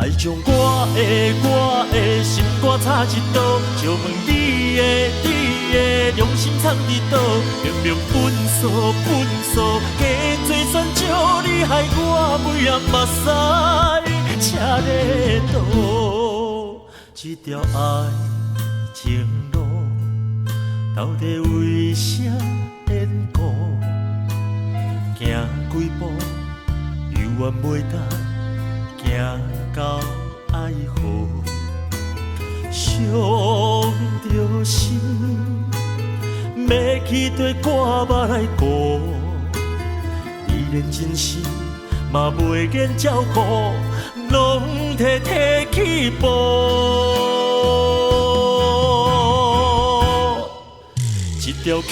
爱将我的心肝插一刀，就问你的良心藏伫倒？明明分数，加做选招你害我每暗目屎车咧倒。这条爱情路，到底为啥缘故？行几步，犹原袂当行到爱河，伤着心，要去对我目来顾，你连真心嘛袂愿照顾，拢摕去步。一条恐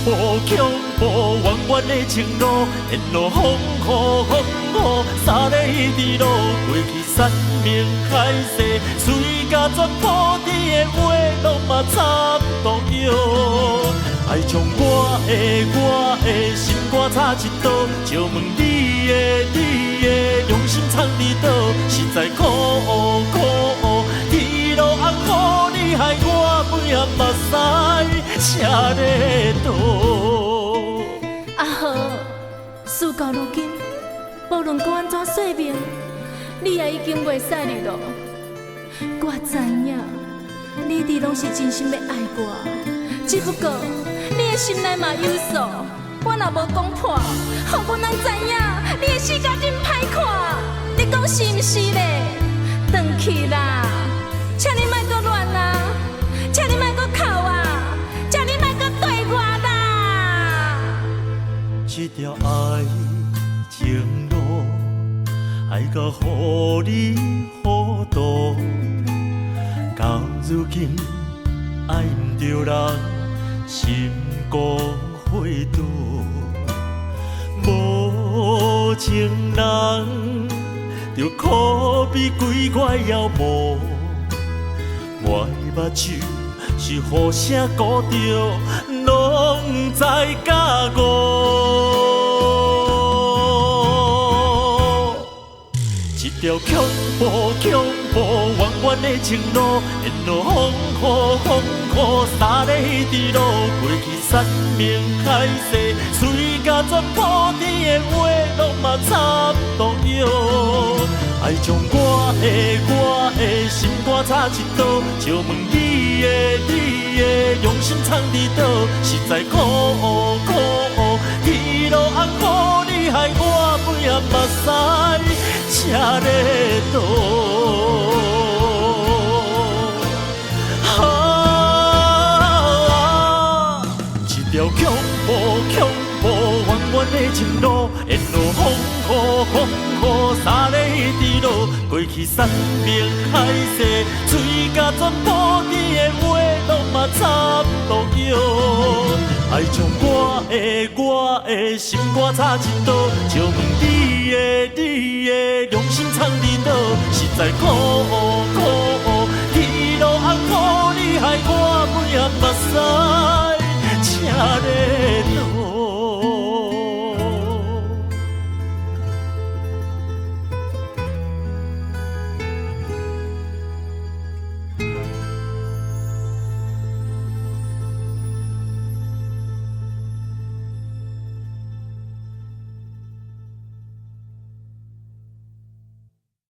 怖，弯弯的情路，沿路风雨，三个一直路，过去山明海誓，水甲全铺底的话，拢嘛差不多哟。爱将我的心肝插一刀，就问你的用心藏伫倒？实在苦，天路红雨，你害我每暗目屎车咧倒。阿豪，事到如今，无论我安怎说明，你也已经袂使哩咯。我知影，你一直拢是真心要爱我，只不过你的心内嘛有数。我若无讲破，互阮人知影，你的世界真歹看。你讲是毋是咧？转去啦，请你莫阁乱啦，请你莫阁哭啊，请你莫阁对我啦。这条爱情路，爱到予你糊涂，到如今爱唔着人，心光火度，无情人就可比鬼怪妖魔。我的目睭是雨声糊着，拢知甲误。一条恐怖，弯弯的情路，沿路风雨，三个一直路，过去山明海誓，水甲全铺底的话，拢嘛差不多哟。爱将我的心肝插一刀，就问你的用心藏伫倒？实在苦，天路红雨，你害我每暗目屎车咧倒。一条恐怖，弯弯的情路，沿路风雨，三个一直路，过去山明海誓，水甲全铺底的话，拢嘛差不多哟。爱将我的心肝插一刀，就问你的良心藏伫倒？实在苦，天路红雨，你害我每暗目屎车咧。